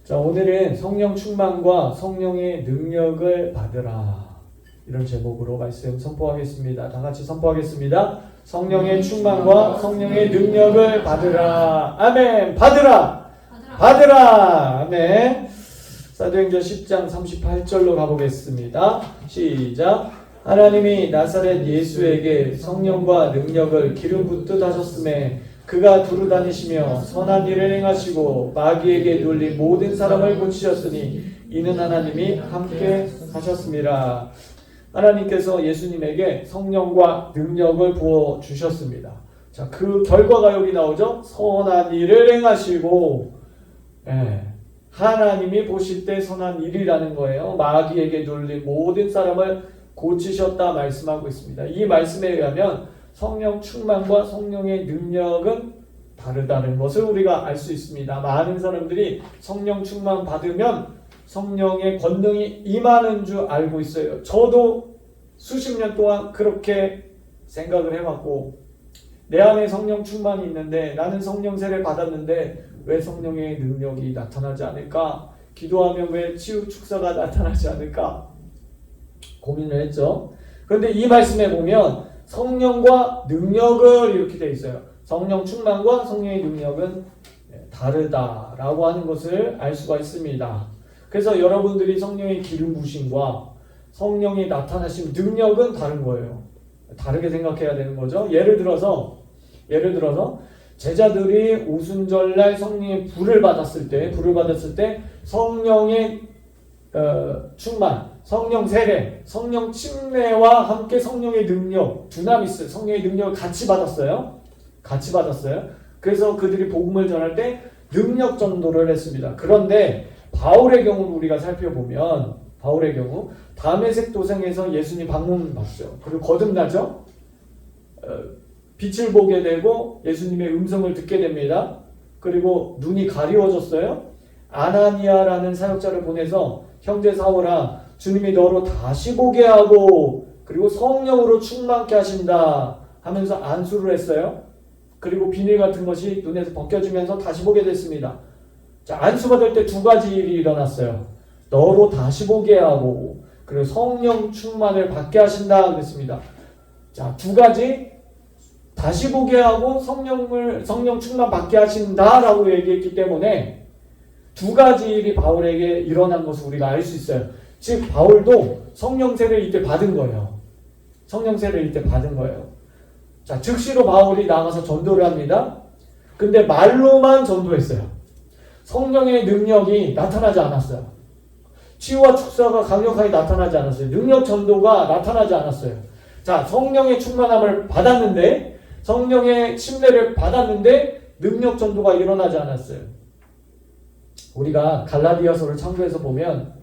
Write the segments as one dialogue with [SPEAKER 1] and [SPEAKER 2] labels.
[SPEAKER 1] 자, 오늘은 성령 충만과 성령의 능력을 받으라. 이런 제목으로 말씀 선포하겠습니다. 다 같이 선포하겠습니다. 성령의 충만과 성령의 능력을 받으라. 아멘. 받으라. 받으라. 아멘. 사도행전 10장 38절로 가보겠습니다. 시작. 하나님이 나사렛 예수에게 성령과 능력을 기름 붓듯 하셨음에 그가 두루 다니시며 선한 일을 행하시고 마귀에게 눌린 모든 사람을 고치셨으니 이는 하나님이 함께 하셨습니다. 하나님께서 예수님에게 성령과 능력을 부어 주셨습니다. 자, 그 결과가 여기 나오죠. 선한 일을 행하시고, 하나님이 보실 때 선한 일이라는 거예요. 마귀에게 눌린 모든 사람을 고치셨다 말씀하고 있습니다. 이 말씀에 의하면 성령 충만과 성령의 능력은 다르다는 것을 우리가 알 수 있습니다. 많은 사람들이 성령 충만 받으면 성령의 권능이 임하는 줄 알고 있어요. 저도 수십 년 동안 그렇게 생각을 해왔고, 내 안에 성령 충만이 있는데 나는 성령 세례 받았는데 왜 성령의 능력이 나타나지 않을까? 기도하면 왜 치유 축사가 나타나지 않을까? 고민을 했죠. 그런데 이 말씀에 보면 성령과 능력을 이렇게 되어 있어요. 성령 충만과 성령의 능력은 다르다라고 하는 것을 알 수가 있습니다. 그래서 여러분들이 성령의 기름 부으심과 성령이 나타나신 능력은 다른 거예요. 다르게 생각해야 되는 거죠. 예를 들어서 제자들이 오순절날 성령의 불을 받았을 때 성령의 충만, 성령 세례, 성령 침례와 함께 성령의 능력, 두나미스, 성령의 능력을 같이 받았어요. 그래서 그들이 복음을 전할 때 능력 전도를 했습니다. 그런데 바울의 경우를 우리가 살펴보면 바울의 경우 다메섹 도상에서 예수님 방문 받죠. 그리고 거듭나죠. 빛을 보게 되고 예수님의 음성을 듣게 됩니다. 그리고 눈이 가리워졌어요. 아나니아라는 사역자를 보내서 형제 사울아, 주님이 너로 다시 보게 하고 그리고 성령으로 충만케 하신다 하면서 안수를 했어요. 그리고 비닐 같은 것이 눈에서 벗겨지면서 다시 보게 됐습니다. 자, 안수받을 때 두 가지 일이 일어났어요. 너로 다시 보게 하고 그리고 성령 충만을 받게 하신다 그랬습니다. 자, 두 가지, 다시 보게 하고 성령 충만 받게 하신다라고 얘기했기 때문에 두 가지 일이 바울에게 일어난 것을 우리가 알 수 있어요. 즉 바울도 성령 세례를 이때 받은 거예요. 자, 즉시로 바울이 나가서 전도를 합니다. 근데 말로만 전도했어요. 성령의 능력이 나타나지 않았어요. 치유와 축사가 강력하게 나타나지 않았어요. 능력 전도가 나타나지 않았어요. 자, 성령의 충만함을 받았는데, 성령의 침례를 받았는데 능력 전도가 일어나지 않았어요. 우리가 갈라디아서를 참고해서 보면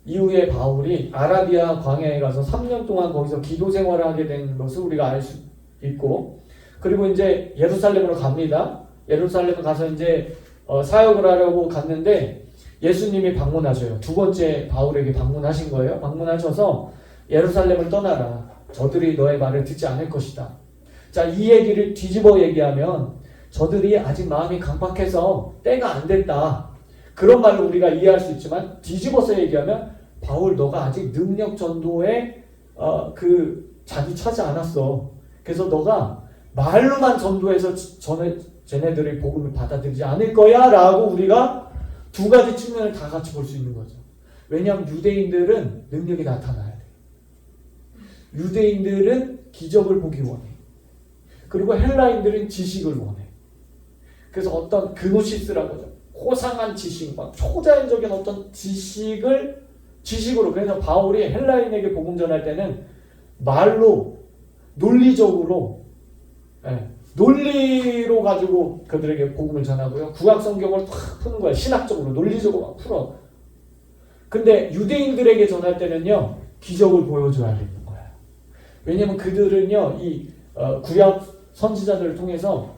[SPEAKER 1] 이후에 바울이 아라비아 광야에 가서 3년 동안 거기서 기도 생활을 하게 된 것을 우리가 알 수 있고, 그리고 이제 예루살렘으로 갑니다. 예루살렘에 가서 이제 사역을 하려고 갔는데 예수님이 방문하셔요. 두 번째 바울에게 방문하신 거예요. 방문하셔서 예루살렘을 떠나라. 저들이 너의 말을 듣지 않을 것이다. 자, 이 얘기를 뒤집어 얘기하면 저들이 아직 마음이 강팍해서 때가 안 됐다. 그런 말로 우리가 이해할 수 있지만 뒤집어서 얘기하면 바울 너가 아직 능력 전도에 그 자리 차지 않았어. 그래서 너가 말로만 전도해서 쟤네들이 복음을 받아들이지 않을 거야 라고 우리가 두 가지 측면을 다 같이 볼 수 있는 거죠. 왜냐하면 유대인들은 능력이 나타나야 돼. 유대인들은 기적을 보기 원해. 그리고 헬라인들은 지식을 원해. 그래서 어떤 그노시스라고 하죠. 호상한 지식, 막 초자연적인 어떤 지식으로. 그래서 바울이 헬라인에게 복음 전할 때는 말로, 논리적으로, 논리로 가지고 그들에게 복음을 전하고요. 구약 성경을 탁 푸는 거예요. 신학적으로, 논리적으로 막 풀어. 근데 유대인들에게 전할 때는요, 기적을 보여줘야 되는 거예요. 왜냐면 그들은요, 이 구약 선지자들을 통해서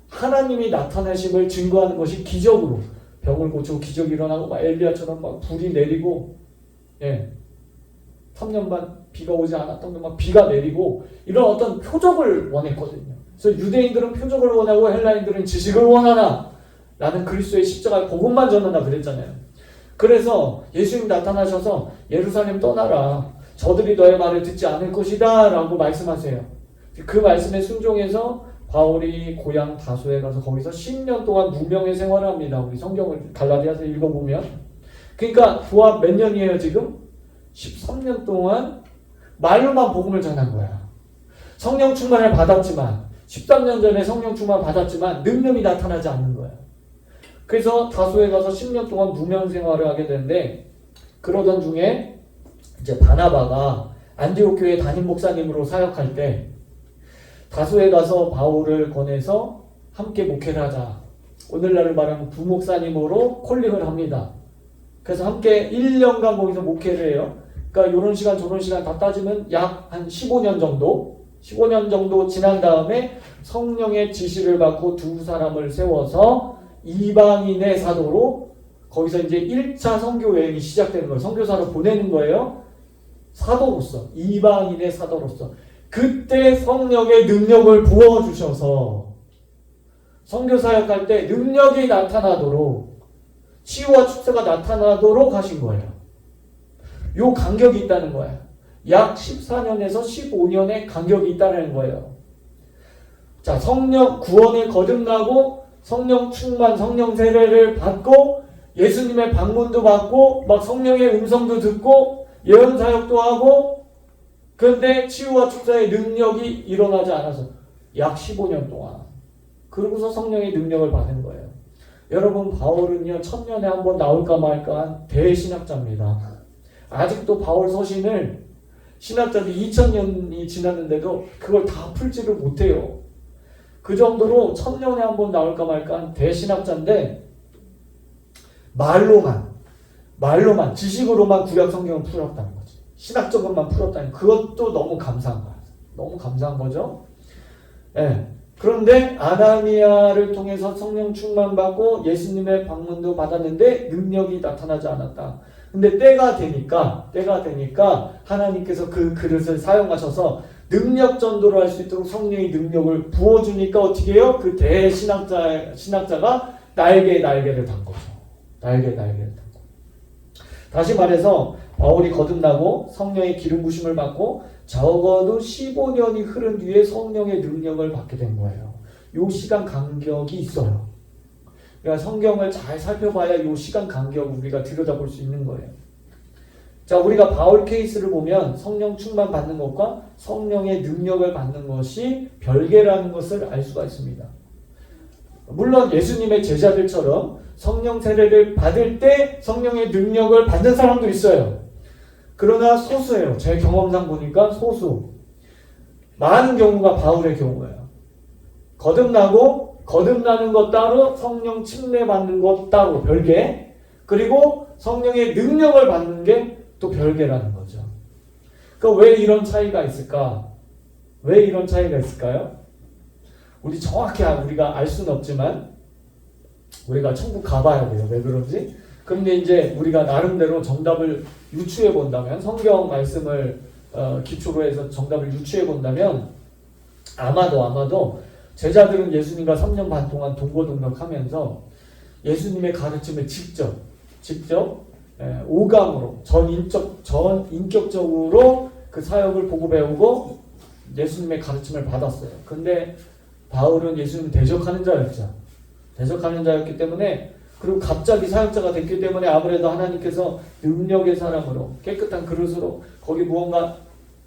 [SPEAKER 1] 하나님이 나타나심을 증거하는 것이 기적으로, 병을 고치고 기적이 일어나고 막 엘리야처럼 막 불이 내리고, 3년 반 비가 오지 않았던 게 막 비가 내리고 이런 어떤 표적을 원했거든요. 그래서 유대인들은 표적을 원하고 헬라인들은 지식을 원하나, 나는 그리스도의 십자가의 복음만 전한다 그랬잖아요. 그래서 예수님 나타나셔서 예루살렘 떠나라. 저들이 너의 말을 듣지 않을 것이다 라고 말씀하세요. 그 말씀에 순종해서 바울이 고향 다소에 가서 거기서 10년 동안 무명의 생활을 합니다. 우리 성경을 갈라디아서 읽어보면. 그러니까 부합 몇 년이에요 지금? 13년 동안 말로만 복음을 전한 거야. 성령 충만을 받았지만 13년 전에 성령 충만 받았지만 능력이 나타나지 않는 거야. 그래서 다소에 가서 10년 동안 무명 생활을 하게 되는데 그러던 중에 이제 바나바가 안디옥 교회 담임 목사님으로 사역할 때 다소에 가서 바울을 권해서 함께 목회를 하자. 오늘날을 말하면 부목사님으로 콜링을 합니다. 그래서 함께 1년간 거기서 목회를 해요. 그러니까 이런 시간 저런 시간 다 따지면 약 한 15년 정도 지난 다음에 성령의 지시를 받고 두 사람을 세워서 이방인의 사도로 거기서 이제 1차 선교 여행이 시작되는 거예요. 선교사로 보내는 거예요. 사도로서, 이방인의 사도로서. 그때 성령의 능력을 부어주셔서 선교사역할 때 능력이 나타나도록 치유와 축사가 나타나도록 하신 거예요. 요 간격이 있다는 거예요. 약 14년에서 15년의 간격이 있다는 거예요. 자, 성령 구원에 거듭나고 성령 충만, 성령 세례를 받고 예수님의 방문도 받고 막 성령의 음성도 듣고 예언 사역도 하고 그런데 치유와 축사의 능력이 일어나지 않아서 약 15년 동안 그러고서 성령의 능력을 받은 거예요. 여러분 바울은요 1000년에 한 번 나올까 말까 한 대신학자입니다. 아직도 바울 서신을 신학자들이 2000년이 지났는데도 그걸 다 풀지를 못해요. 그 정도로 1000년에 한 번 나올까 말까 한 대신학자인데 말로만 지식으로만 구약 성경을 풀었다는 거지. 신학적으로만 풀었다는 그것도 너무 감사한 거야. 너무 감사한 거죠. 네. 그런데 아나니아를 통해서 성령 충만 받고 예수님의 방문도 받았는데 능력이 나타나지 않았다. 근데 때가 되니까 하나님께서 그 그릇을 사용하셔서 능력 전도를 할 수 있도록 성령의 능력을 부어주니까 어떻게 해요? 그 신학자가 날개를 단 거죠. 날개를 단 거. 다시 말해서 바울이 거듭나고 성령의 기름 부심을 받고 적어도 15년이 흐른 뒤에 성령의 능력을 받게 된 거예요. 요 시간 간격이 있어요. 그러니까 성경을 잘 살펴봐야 요 시간 간격을 우리가 들여다볼 수 있는 거예요. 자, 우리가 바울 케이스를 보면 성령 충만 받는 것과 성령의 능력을 받는 것이 별개라는 것을 알 수가 있습니다. 물론 예수님의 제자들처럼 성령 세례를 받을 때 성령의 능력을 받는 사람도 있어요. 그러나 소수예요. 제 경험상 보니까 소수. 많은 경우가 바울의 경우예요. 거듭나는 것 따로 성령 침례 받는 것 따로 별개. 그리고 성령의 능력을 받는 게 또 별개라는 거죠. 그러니까 왜 이런 차이가 있을까? 왜 이런 차이가 있을까요? 우리 정확히 우리가 알 수는 없지만 우리가 천국 가봐야 돼요. 왜 그런지. 그런데 이제 우리가 나름대로 정답을 유추해 본다면 성경 말씀을 기초로 해서 정답을 유추해 본다면 아마도 제자들은 예수님과 3년 반 동안 동고동락하면서 예수님의 가르침을 직접 오감으로 전인격적으로 그 사역을 보고 배우고 예수님의 가르침을 받았어요. 근데 바울은 예수님 대적하는 자였기 때문에 그리고 갑자기 사역자가 됐기 때문에 아무래도 하나님께서 능력의 사람으로 깨끗한 그릇으로 거기 무언가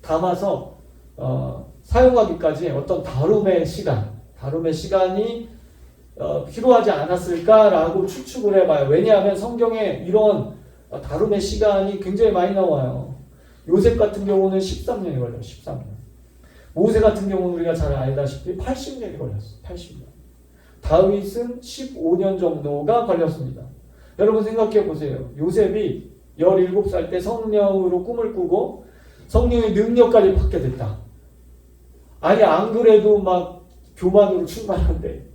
[SPEAKER 1] 담아서 사용하기까지 어떤 다름의 시간이 필요하지 않았을까라고 추측을 해봐요. 왜냐하면 성경에 이런 다름의 시간이 굉장히 많이 나와요. 요셉 같은 경우는 13년이 걸려요. 13년. 모세 같은 경우는 우리가 잘 알다시피 80년이 걸렸어요. 80년. 다윗은 15년 정도가 걸렸습니다. 여러분 생각해 보세요. 요셉이 17살 때 성령으로 꿈을 꾸고 성령의 능력까지 받게 됐다. 아니 안 그래도 막 교만으로 충만한데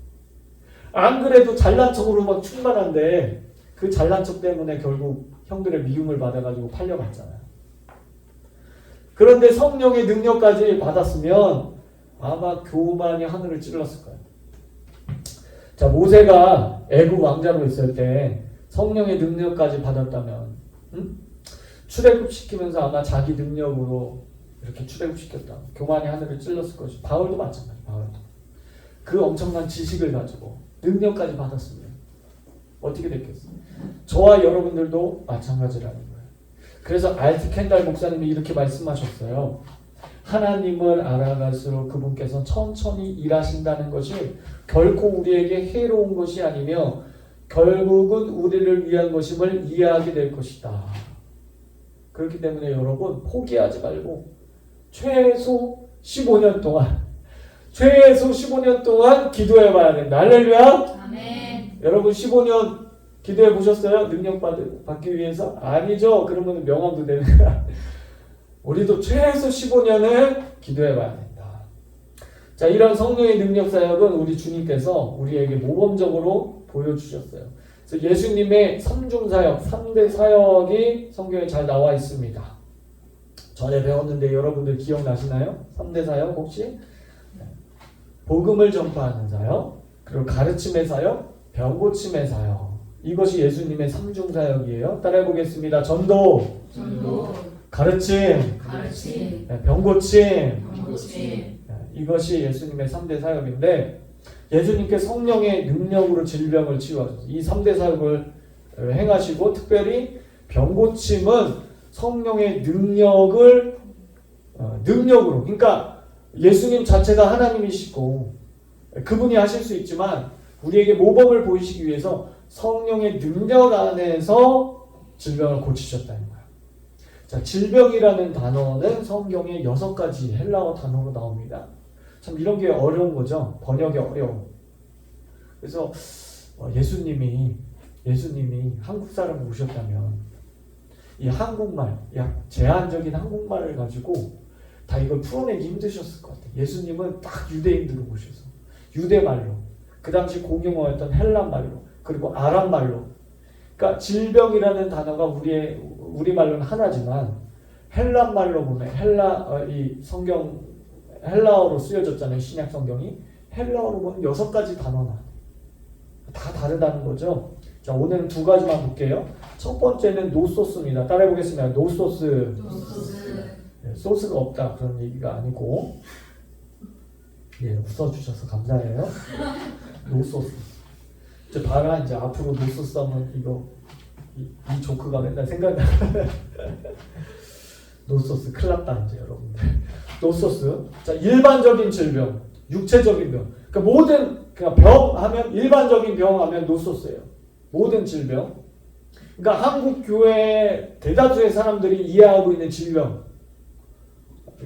[SPEAKER 1] 안 그래도 잘난 척으로 막 충만한데 그 잘난 척 때문에 결국 형들의 미움을 받아가지고 팔려갔잖아요. 그런데 성령의 능력까지 받았으면 아마 교만이 하늘을 찔렀을 거예요. 자, 모세가 애굽 왕자로 있을 때 성령의 능력까지 받았다면, 응? 출애굽시키면서 아마 자기 능력으로 이렇게 출애굽시켰다. 교만이 하늘을 찔렀을 것이. 바울도 마찬가지. 바울도 그 엄청난 지식을 가지고 능력까지 받았으면 어떻게 됐겠어요? 저와 여러분들도 마찬가지라는 거예요. 그래서 알트 켄달 목사님이 이렇게 말씀하셨어요. 하나님을 알아갈수록 그분께서 천천히 일하신다는 것이 결코 우리에게 해로운 것이 아니며 결국은 우리를 위한 것임을 이해하게 될 것이다. 그렇기 때문에 여러분 포기하지 말고 최소 15년 동안 기도해 봐야 된다. 할렐루야.
[SPEAKER 2] 아멘.
[SPEAKER 1] 여러분 15년 기도해 보셨어요? 능력 받기 위해서? 아니죠. 그러면 명함도 되는 거야. 우리도 최소 15년을 기도해 봐야 된다. 자, 이런 성령의 능력 사역은 우리 주님께서 우리에게 모범적으로 보여주셨어요. 그래서 예수님의 3중 사역, 3대 사역이 성경에 잘 나와 있습니다. 전에 배웠는데 여러분들 기억나시나요? 3대 사역 혹시? 복음을 전파하는 사역, 그리고 가르침의 사역, 병고침의 사역. 이것이 예수님의 3중 사역이에요. 따라해 보겠습니다. 전도, 가르침, 병고침. 이것이 예수님의 3대 사역인데 예수님께 성령의 능력으로 질병을 치유하셨어요. 이 3대 사역을 행하시고 특별히 병고침은 성령의 능력으로 그러니까 예수님 자체가 하나님이시고 그분이 하실 수 있지만 우리에게 모범을 보이시기 위해서 성령의 능력 안에서 질병을 고치셨다는 거예요. 자, 질병이라는 단어는 성경에 6가지 헬라어 단어로 나옵니다. 참 이런 게 어려운 거죠. 번역이 어려워. 그래서 예수님이 한국 사람을 오셨다면 이 한국말, 제한적인 한국말을 가지고 다 이걸 풀어내기 힘드셨을 것 같아요. 예수님은 딱 유대인들을 오셔서 유대말로, 그 당시 공용어였던 헬란말로, 그리고 아람말로. 그러니까 질병이라는 단어가 우리말로는 하나지만 헬란말로 보면 이 성경 헬라어로 쓰여졌잖아요. 신약 성경이 헬라어로 보면 6가지 단어나 다 다르다는 거죠. 자, 오늘은 2가지만 볼게요. 첫 번째는 노소스입니다. 따라해 보겠습니다. 노소스. 소스가 없다 그런 얘기가 아니고, 웃어주셔서 감사해요. 노소스. 이제 봐라, 이제 앞으로 노소스 하면 이 조크가 맨날 생각나. 노소스 큰일 났다 이제 여러분들. 노소스. 자, 일반적인 질병, 육체적인 병. 그러니까 그냥 병 하면, 일반적인 병 하면 노소스예요. 모든 질병. 그러니까 한국 교회 대다수의 사람들이 이해하고 있는 질병.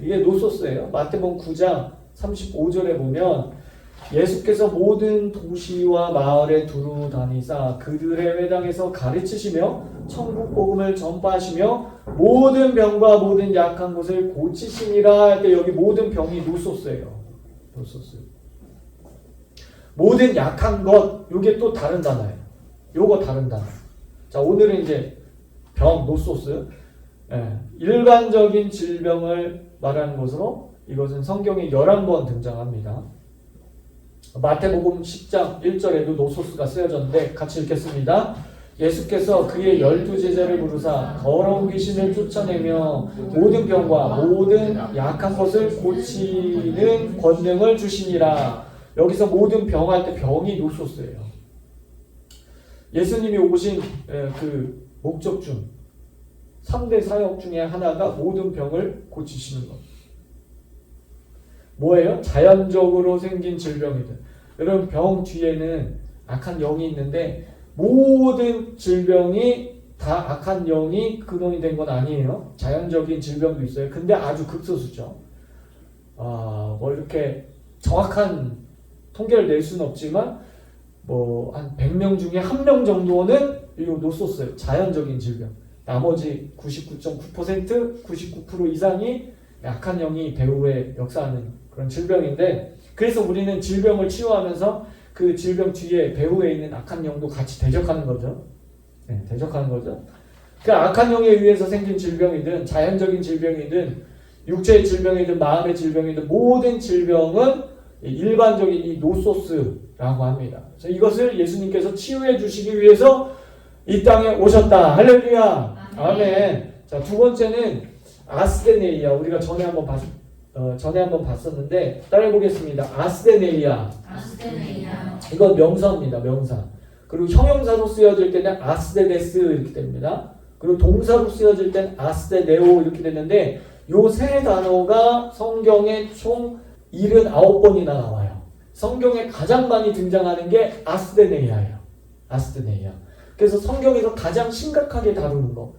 [SPEAKER 1] 이게 노소스예요. 마태복음 9장 35절에 보면 예수께서 모든 도시와 마을에 두루 다니사 그들의 회당에서 가르치시며 천국 복음을 전파하시며 모든 병과 모든 약한 것을 고치시니라 할 때 여기 모든 병이 노소스예요. 노소스. 모든 약한 것, 요게 또 다른 단어예요. 요거 다른 단어. 자, 오늘은 이제 병, 노소스. 일반적인 질병을 말하는 것으로 이것은 성경에 11번 등장합니다. 마태복음 10장 1절에도 노소스가 쓰여졌는데 같이 읽겠습니다. 예수께서 그의 12제자를 부르사 더러운 귀신을 쫓아내며 모든 병과 모든 약한 것을 고치는 권능을 주시니라. 여기서 모든 병 할 때 병이 노소스예요. 예수님이 오신 그 목적 중 3대 사역 중에 하나가 모든 병을 고치시는 것. 뭐예요? 자연적으로 생긴 질병이든. 여러분, 병 뒤에는 악한 영이 있는데 모든 질병이 다 악한 영이 근원이 된 건 아니에요. 자연적인 질병도 있어요. 근데 아주 극소수죠. 뭐 이렇게 정확한 통계를 낼 수는 없지만 뭐 한 100명 중에 1명 정도는 이거 노소스예요. 자연적인 질병. 나머지 99.9%, 99% 이상이 약한 영이 배후에 역사하는 그런 질병인데, 그래서 우리는 질병을 치유하면서 그 질병 뒤에 배후에 있는 악한 영도 같이 대적하는 거죠. 대적하는 거죠. 그 악한 영에 의해서 생긴 질병이든 자연적인 질병이든 육체의 질병이든 마음의 질병이든 모든 질병은 일반적인 이 노소스라고 합니다. 그래서 이것을 예수님께서 치유해 주시기 위해서 이 땅에 오셨다. 할렐루야. 아멘. 자, 두 번째는 아스데네이아. 우리가 전에 한번 봤었는데 따라해 보겠습니다. 아스데네이아. 이건 명사입니다. 명사. 그리고 형용사로 쓰여질 때는 아스데데스 이렇게 됩니다. 그리고 동사로 쓰여질 때는 아스데네오 이렇게 되는데 요 세 단어가 성경에 총 79번이나 나와요. 성경에 가장 많이 등장하는 게 아스데네이아예요. 아스데네이아. 그래서 성경에서 가장 심각하게 다루는 거.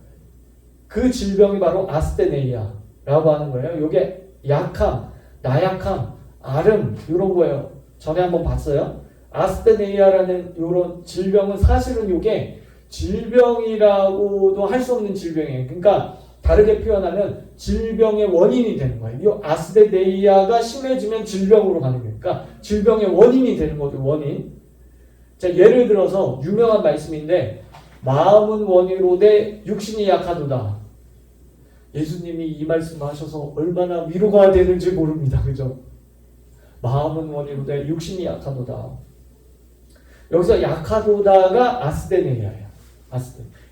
[SPEAKER 1] 그 질병이 바로 아스데네이아라고 하는 거예요. 이게 약함, 나약함, 아름 이런 거예요. 전에 한번 봤어요. 아스데네이아라는 이런 질병은 사실은 이게 질병이라고도 할 수 없는 질병이에요. 그러니까 다르게 표현하면 질병의 원인이 되는 거예요. 이 아스데네이아가 심해지면 질병으로 가는 거예요. 그러니까 질병의 원인이 되는 거죠. 원인. 자, 예를 들어서 유명한 말씀인데 마음은 원이로되 육신이 약하도다. 예수님이 이 말씀을 하셔서 얼마나 위로가 되는지 모릅니다. 그죠? 마음은 원이로되 육신이 약하도다. 여기서 약하도다가 아스데네이아예요.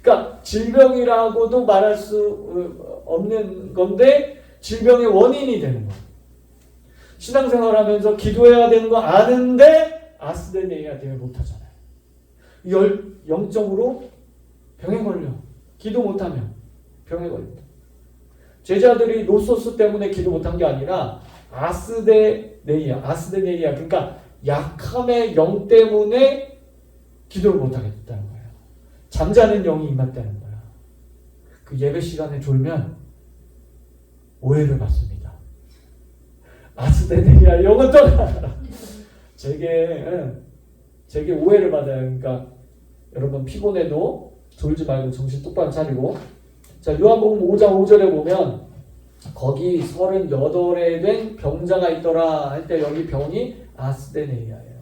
[SPEAKER 1] 그러니까 질병이라고도 말할 수 없는 건데 질병의 원인이 되는 거예요. 신앙생활하면서 기도해야 되는 거 아는데 아스데네이아 때문에 못하잖아요. 영적으로 병에 걸려. 기도 못하면 병에 걸립니다. 제자들이 노소스 때문에 기도 못한 게 아니라 아스데네이아 그러니까 약함의 영 때문에 기도를 못하게 됐다는 거예요. 잠자는 영이 임했다는 거야. 그 예배 시간에 졸면 오해를 받습니다. 아스데네이아 영은 떠나라. 제게 오해를 받아요. 그러니까 여러분 피곤해도 졸지 말고 정신 똑바로 차리고. 자, 요한복음 5장 5절에 보면 거기 38에 된 병자가 있더라 할 때 여기 병이 아스데네이아예요.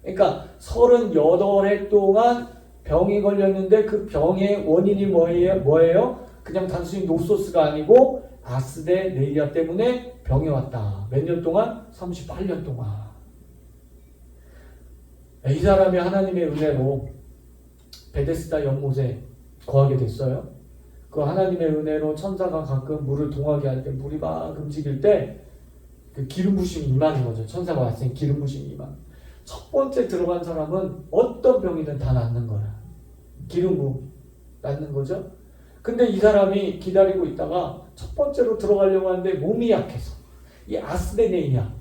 [SPEAKER 1] 그러니까 38해 동안 병이 걸렸는데 그 병의 원인이 뭐예요? 그냥 단순히 노소스가 아니고 아스데네이아 때문에 병이 왔다. 몇 년 동안? 38년 동안. 이 사람이 하나님의 은혜로 베데스다 연못에 거하게 됐어요. 그 하나님의 은혜로 천사가 가끔 물을 동하게 할 때 물이 막 움직일 때 그 기름 부심이 임하는 거죠. 천사가 왔으니 기름 부심이 임하는. 첫 번째 들어간 사람은 어떤 병이든 다 낫는 거야. 기름 부음 낫는 거죠. 근데 이 사람이 기다리고 있다가 첫 번째로 들어가려고 하는데 몸이 약해서 이 아스데네이아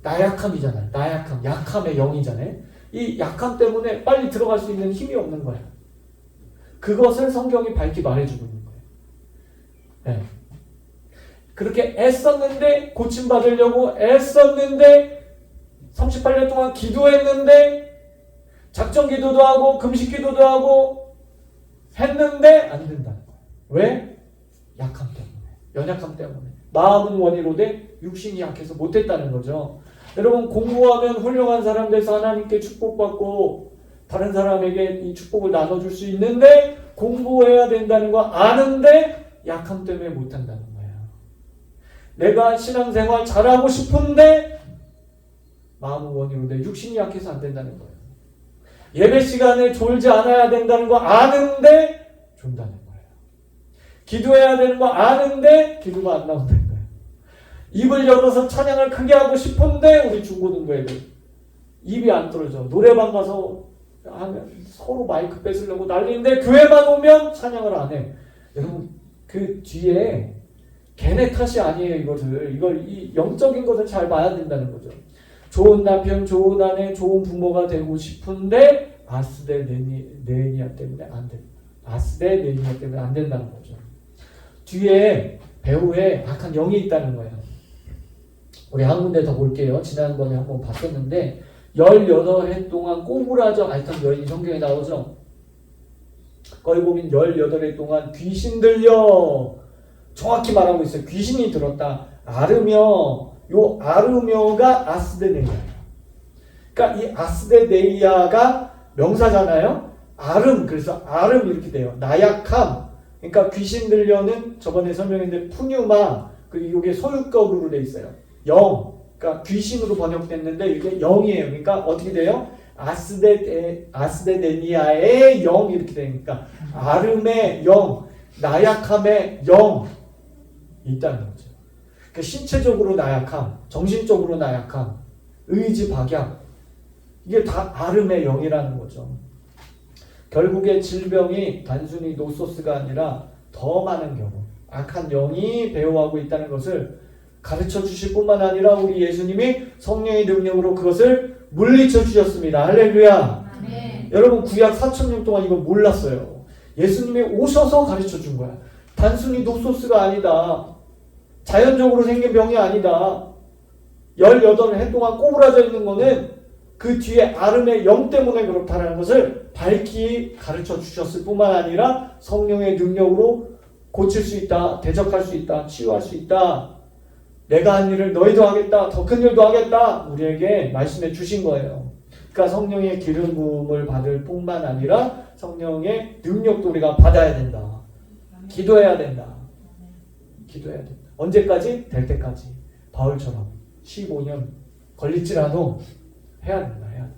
[SPEAKER 1] 나약함이잖아요. 나약함, 약함의 영이잖아요. 이 약함 때문에 빨리 들어갈 수 있는 힘이 없는 거야. 그것을 성경이 밝히 말해주고 있는 거예요. 네. 그렇게 애썼는데 고침받으려고 애썼는데 38년 동안 기도했는데 작정 기도도 하고 금식 기도도 하고 했는데 안 된다는 거예요. 왜? 약함 때문에. 연약함 때문에. 마음은 원이로되 육신이 약해서 못했다는 거죠. 여러분 공부하면 훌륭한 사람 돼서 하나님께 축복받고 다른 사람에게 이 축복을 나눠줄 수 있는데 공부해야 된다는 거 아는데 약함 때문에 못한다는 거예요. 내가 신앙생활 잘하고 싶은데 마음은 원이로되 육신이 약해서 안 된다는 거예요. 예배 시간에 졸지 않아야 된다는 거 아는데 존다는 거예요. 기도해야 되는 거 아는데 기도가 안 나온다는 거예요. 입을 열어서 찬양을 크게 하고 싶은데 우리 중고등부 애들 입이 안 떨어져. 노래방 가서 하면 서로 마이크 뺏으려고 난리인데 교회만 오면 찬양을 안 해. 여러분 그 뒤에 걔네 탓이 아니에요. 이 영적인 것을 잘 봐야 된다는 거죠. 좋은 남편, 좋은 아내, 좋은 부모가 되고 싶은데 아스데네이아 때문에 안 돼. 아스데네이아 때문에 안 된다는 거죠. 뒤에 배후에 악한 영이 있다는 거예요. 우리 한 군데 더 볼게요. 지난번에 한번 봤었는데 18해 동안 꼬부라져 앓던 여인이 성경에 나오죠. 거기 보면 18해 동안 귀신 들려 정확히 말하고 있어요. 귀신이 들었다. 아르며 요 아르며가 아스데네이아예요. 그러니까 이 아스데네이아가 명사잖아요. 아름 그래서 아름 이렇게 돼요. 나약함. 그러니까 귀신 들려는 저번에 설명했는데 푸뉴마 그리고 이게 소유격으로 돼 있어요. 영. 그러니까 귀신으로 번역됐는데 이게 영이에요. 그러니까 어떻게 돼요? 아스데데니아의 영 이렇게 되니까 아름의 영, 나약함의 영 있다는 거죠. 그러니까 신체적으로 나약함, 정신적으로 나약함, 의지 박약 이게 다 아름의 영이라는 거죠. 결국에 질병이 단순히 노소스가 아니라 더 많은 경우 악한 영이 배후하고 있다는 것을 가르쳐 주실 뿐만 아니라 우리 예수님이 성령의 능력으로 그것을 물리쳐 주셨습니다. 할렐루야.
[SPEAKER 2] 네.
[SPEAKER 1] 여러분 구약 4,000년 동안 이거 몰랐어요. 예수님이 오셔서 가르쳐 준 거야. 단순히 노소스가 아니다. 자연적으로 생긴 병이 아니다. 18해 동안 꼬부라져 있는 거는 그 뒤에 아름의 영 때문에 그렇다는 것을 밝히 가르쳐 주셨을 뿐만 아니라 성령의 능력으로 고칠 수 있다, 대적할 수 있다, 치유할 수 있다. 내가 한 일을 너희도 하겠다, 더 큰 일도 하겠다. 우리에게 말씀해 주신 거예요. 그러니까 성령의 기름 부음을 받을 뿐만 아니라 성령의 능력도 우리가 받아야 된다. 기도해야 된다. 기도해야 된다. 언제까지? 될 때까지. 바울처럼 15년 걸릴지라도 해야 된다. 해야 된다.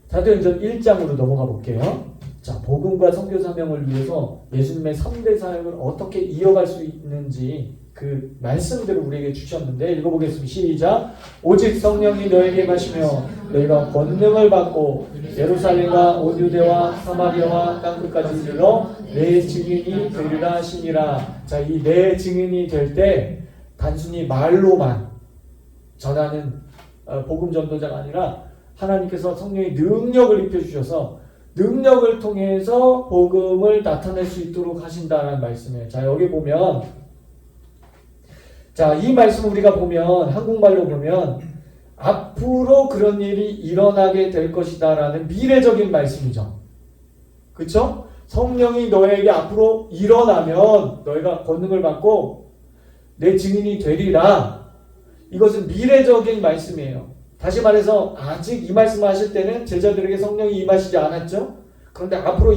[SPEAKER 1] 사도행전 1장으로 넘어가 볼게요. 자, 복음과 선교 사명을 위해서 예수님의 3대 사역을 어떻게 이어갈 수 있는지 그 말씀들을 우리에게 주셨는데 읽어보겠습니다. 시작. 오직 성령이 너에게 임하시며 너희가 권능을 받고 예루살렘과 온 유대와 사마리아와 땅끝까지 이르러 내 증인이 되리라 하시니라. 자, 이 내 증인이 될 때 단순히 말로만 전하는 복음 전도자가 아니라 하나님께서 성령의 능력을 입혀주셔서 능력을 통해서 복음을 나타낼 수 있도록 하신다는 말씀이에요. 자, 여기 보면 자, 이 말씀 우리가 보면 한국말로 보면 앞으로 그런 일이 일어나게 될 것이다 라는 미래적인 말씀이죠. 그쵸? 성령이 너에게 앞으로 일어나면 너희가 권능을 받고 내 증인이 되리라. 이것은 미래적인 말씀이에요. 다시 말해서 아직 이 말씀을 하실 때는 제자들에게 성령이 임하시지 않았죠. 그런데 앞으로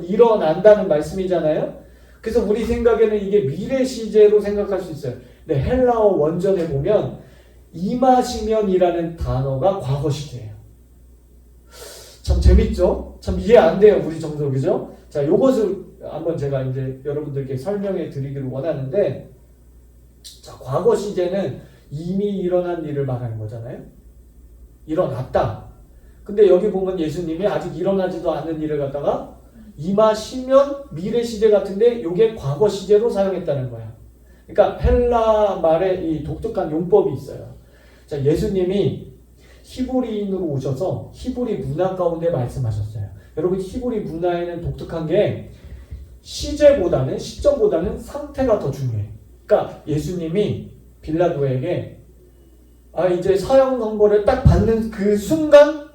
[SPEAKER 1] 일어난다는 말씀이잖아요. 그래서 우리 생각에는 이게 미래 시제로 생각할 수 있어요. 근데 헬라어 원전에 보면 임하시면이라는 단어가 과거 시제예요. 참 재밌죠? 참 이해 안 돼요, 우리 정서, 그죠? 자, 요것을 한번 제가 이제 여러분들께 설명해 드리기를 원하는데, 자, 과거 시제는 이미 일어난 일을 말하는 거잖아요. 일어났다. 근데 여기 보면 예수님이 아직 일어나지도 않는 일을 갖다가 임하시면 미래 시제 같은데 이게 과거 시제로 사용했다는 거야. 그러니까 헬라 말에 이 독특한 용법이 있어요. 자, 예수님이 히브리인으로 오셔서 히브리 문화 가운데 말씀하셨어요. 여러분 히브리 문화에는 독특한 게 시제보다는 시점보다는 상태가 더 중요해. 그러니까 예수님이 빌라도에게 이제 사형 선고를 딱 받는 그 순간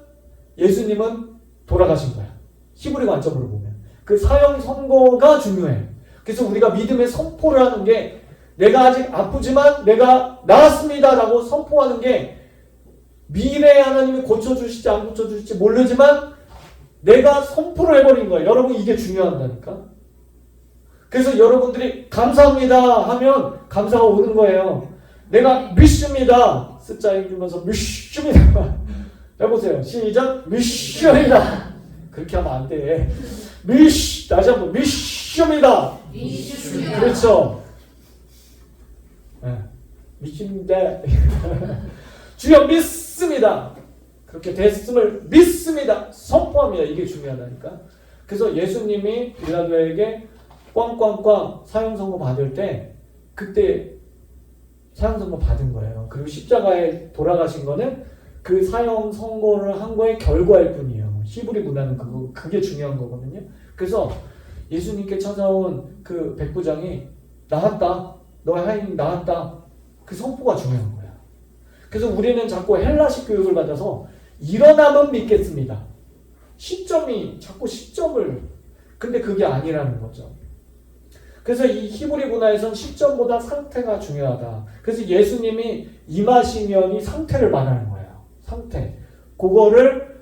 [SPEAKER 1] 예수님은 돌아가신 거야. 히브리 관점으로 보면 그 사형 선고가 중요해. 그래서 우리가 믿음의 선포를 하는 게 내가 아직 아프지만 내가 나았습니다라고 선포하는 게 미래에 하나님이 고쳐주실지 안 고쳐주실지 모르지만 내가 선포를 해버린 거예요. 여러분 이게 중요하다니까. 그래서 여러분들이 감사합니다 하면 감사가 오는 거예요. 내가 믿습니다. 숫자 읽으면서 믿습니다. 해보세요. 시작. 믿습니다. 그렇게 하면 안 돼. 다시 한번 믿습니다. 그렇죠. 네. 믿습니다. 주여 믿습니다. 그렇게 됐음을 믿습니다. 선포합니다. 이게 중요하다니까. 그래서 예수님이 빌라도에게 꽝꽝꽝 사형 선고 받을 때 그때 사형 선고 받은 거예요. 그리고 십자가에 돌아가신 거는 그 사형 선고를 한 거의 결과일 뿐이에요. 히브리 문화는 그게 중요한 거거든요. 그래서 예수님께 찾아온 그 백부장이 나았다. 너의 하인이 나았다. 그 선포가 중요한 거야. 그래서 우리는 자꾸 헬라식 교육을 받아서 일어나면 믿겠습니다. 자꾸 시점을 근데 그게 아니라는 거죠. 그래서 이 히브리 문화에선 시점보다 상태가 중요하다. 그래서 예수님이 임하시면이 상태를 말하는 거예요. 상태. 그거를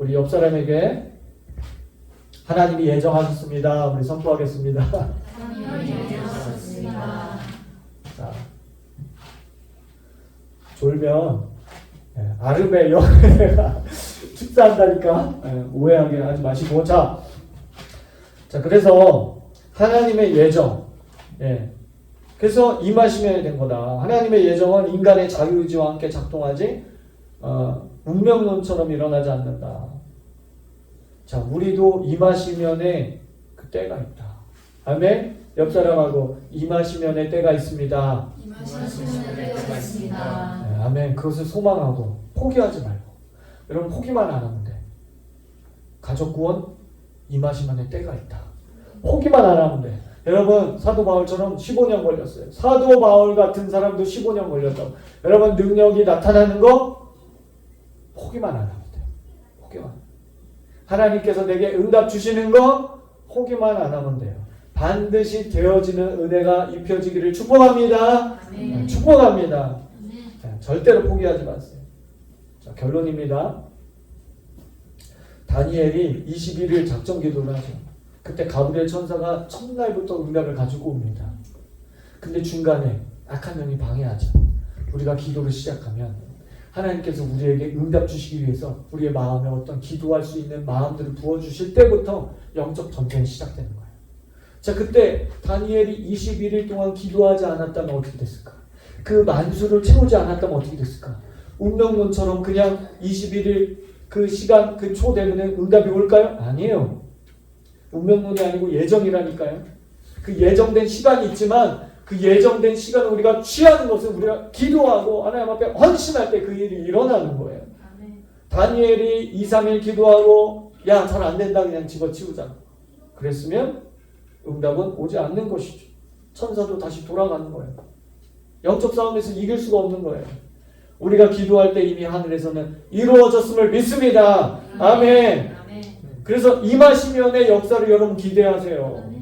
[SPEAKER 1] 우리 옆 사람에게 하나님이 예정하셨습니다. 우리 선포하겠습니다.
[SPEAKER 2] 하나님이 예정하셨습니다.
[SPEAKER 1] 자, 졸면 아르베 여가 축사한다니까 오해하게 하지 마시고 자 그래서 하나님의 예정 그래서 임하시면 된 거다. 하나님의 예정은 인간의 자유의지와 함께 작동하지 운명론처럼 일어나지 않는다. 자, 우리도 임하시면에 그 때가 있다. 아멘. 옆 사람하고 임하시면에 때가 있습니다.
[SPEAKER 2] 임하시는 때가 있습니다.
[SPEAKER 1] 네, 아멘. 그것을 소망하고 포기하지 말고 여러분 포기만 안 하면 돼. 가족 구원 임하시면에 때가 있다. 포기만 안 하면 돼. 여러분 사도 바울처럼 15년 걸렸어요. 사도 바울 같은 사람도 15년 걸렸다고. 여러분 능력이 나타나는 거 포기만 안 하면 돼요. 포기만. 하나님께서 내게 응답 주시는 거 포기만 안 하면 돼요. 반드시 되어지는 은혜가 입혀지기를 축복합니다.
[SPEAKER 2] 아멘.
[SPEAKER 1] 축복합니다.
[SPEAKER 2] 아멘.
[SPEAKER 1] 자, 절대로 포기하지 마세요. 자, 결론입니다. 다니엘이 21일 작전 기도를 하죠. 그때 가브리엘 천사가 첫날부터 응답을 가지고 옵니다. 근데 중간에 악한 영이 방해하죠. 우리가 기도를 시작하면 하나님께서 우리에게 응답 주시기 위해서 우리의 마음에 어떤 기도할 수 있는 마음들을 부어주실 때부터 영적 전쟁이 시작되는 거예요. 자, 그때 다니엘이 21일 동안 기도하지 않았다면 어떻게 됐을까? 그 만수를 채우지 않았다면 어떻게 됐을까? 운명론처럼 그냥 21일 그 시간 그 초 되면 응답이 올까요? 아니에요. 운명론이 아니고 예정이라니까요. 그 예정된 시간이 있지만 그 예정된 시간을 우리가 취하는 것은 우리가 기도하고 하나님 앞에 헌신할 때 그 일이 일어나는 거예요.
[SPEAKER 2] 아멘.
[SPEAKER 1] 다니엘이 2, 3일 기도하고 야, 잘 안 된다 그냥 집어치우자. 그랬으면 응답은 오지 않는 것이죠. 천사도 다시 돌아가는 거예요. 영적 싸움에서 이길 수가 없는 거예요. 우리가 기도할 때 이미 하늘에서는 이루어졌음을 믿습니다. 아멘.
[SPEAKER 2] 아멘.
[SPEAKER 1] 그래서 임하시면의 역사를 여러분 기대하세요.
[SPEAKER 2] 아멘.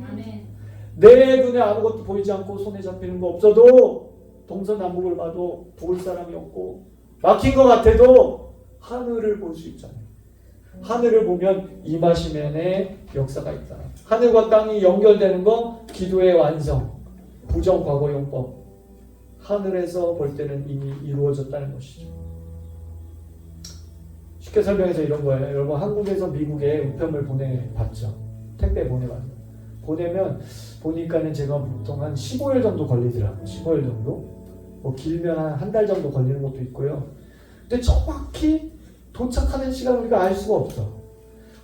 [SPEAKER 1] 내 눈에 아무것도 보이지 않고 손에 잡히는 거 없어도 동서남북을 봐도 볼 사람이 없고 막힌 것 같아도 하늘을 볼 수 있잖아요. 하늘을 보면 임하시면의 역사가 있다. 하늘과 땅이 연결되는 거 기도의 완성, 부정 과거 용법. 하늘에서 볼 때는 이미 이루어졌다는 것이죠. 쉽게 설명해서 이런 거예요. 여러분 한국에서 미국에 우편물 보내봤죠. 택배 보내봤죠. 보내면 보니까는 제가 보통 한 15일 정도 걸리더라고요. 15일 정도. 뭐 길면 한 달 정도 걸리는 것도 있고요. 근데 정확히 도착하는 시간 우리가 알 수가 없어.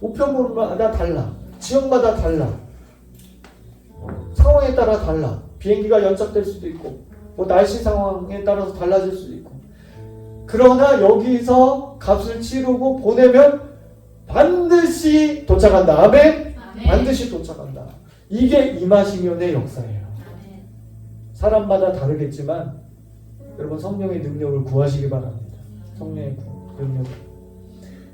[SPEAKER 1] 우편물마다 달라. 지역마다 달라. 상황에 따라 달라. 비행기가 연착될 수도 있고 뭐 날씨 상황에 따라서 달라질 수도 있고. 그러나 여기서 값을 치르고 보내면 반드시 도착한다. 아멘?
[SPEAKER 2] 아멘.
[SPEAKER 1] 반드시 도착한다. 이게 임하시면의 역사예요.
[SPEAKER 2] 아멘.
[SPEAKER 1] 사람마다 다르겠지만 여러분 성령의 능력을 구하시기 바랍니다. 성령의 능력.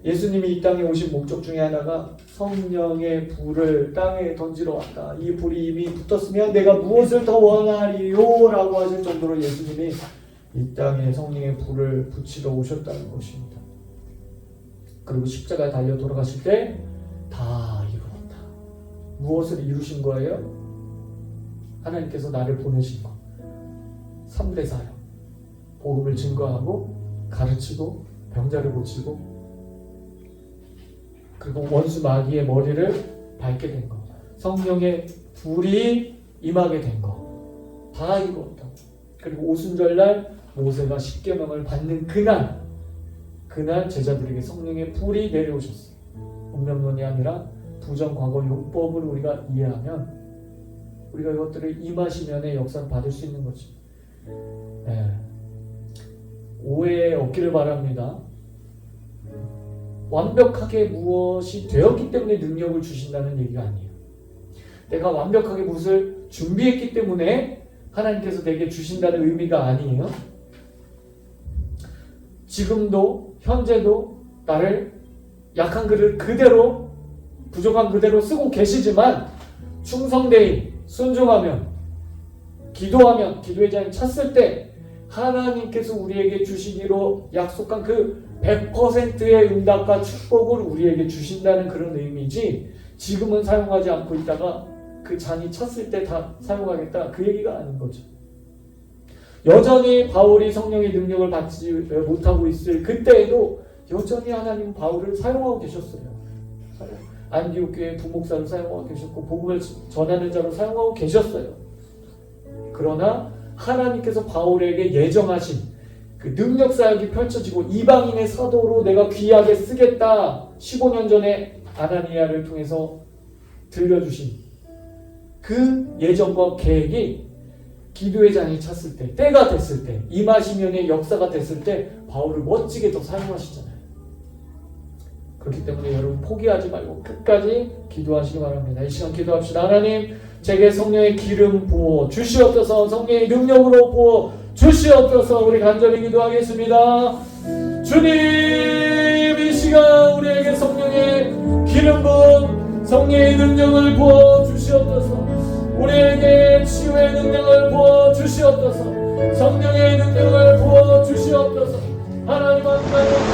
[SPEAKER 1] 예수님이 이 땅에 오신 목적 중에 하나가 성령의 불을 땅에 던지러 왔다. 이 불이 이미 붙었으면 내가 무엇을 더 원하리요? 라고 하실 정도로 예수님이 이 땅에 성령의 불을 붙이러 오셨다는 것입니다. 그리고 십자가에 달려 돌아가실 때 다 이루었다. 무엇을 이루신 거예요? 하나님께서 나를 보내신 것. 3대 사역. 복음을 증거하고 가르치고 병자를 고치고 그리고 원수 마귀의 머리를 밟게 된 것. 성령의 불이 임하게 된 것. 다 이루었다. 그리고 오순절날 모세가 십계명을 받는 그날 제자들에게 성령의 불이 내려오셨어요. 운명론이 아니라 부정 과거 용법을 우리가 이해하면 우리가 이것들을 임하시면의 역사를 받을 수 있는 거지. 오해 없기를 바랍니다. 완벽하게 무엇이 되었기 때문에 능력을 주신다는 얘기가 아니에요. 내가 완벽하게 무엇을 준비했기 때문에 하나님께서 내게 주신다는 의미가 아니에요. 지금도 현재도 나를 약한 그릇 그대로 부족한 그대로 쓰고 계시지만 충성되이 순종하면 기도하면 기도의 자리를 찾을 때 하나님께서 우리에게 주시기로 약속한 그 100%의 응답과 축복을 우리에게 주신다는 그런 의미지, 지금은 사용하지 않고 있다가 그 잔이 찼을 때 다 사용하겠다, 그 얘기가 아닌 거죠. 여전히 바울이 성령의 능력을 받지 못하고 있을 그때에도 여전히 하나님은 바울을 사용하고 계셨어요. 안디옥 교회 부목사로 사용하고 계셨고 복음을 전하는 자로 사용하고 계셨어요. 그러나 하나님께서 바울에게 예정하신 그 능력 사역이 펼쳐지고 이방인의 사도로 내가 귀하게 쓰겠다, 15년 전에 아나니아를 통해서 들려주신 그 예정과 계획이 기도의 잔이 찼을 때, 때가 됐을 때, 임하시면의 역사가 됐을 때 바울을 멋지게 더 사용하시잖아요. 그렇기 때문에 여러분 포기하지 말고 끝까지 기도하시기 바랍니다. 이 시간 기도합시다. 하나님, 제게 성령의 기름 부어 주시옵소서. 성령의 능력으로 부어 주시옵소서. 우리 간절히 기도하겠습니다. 주님, 이 시간 우리에게 성령의 기름 부은 성령의 능력을 부어 주시옵소서. 우리에게 치유의 능력을 부어 주시옵소서. 성령의 능력을 부어 주시옵소서. 하나님 앞에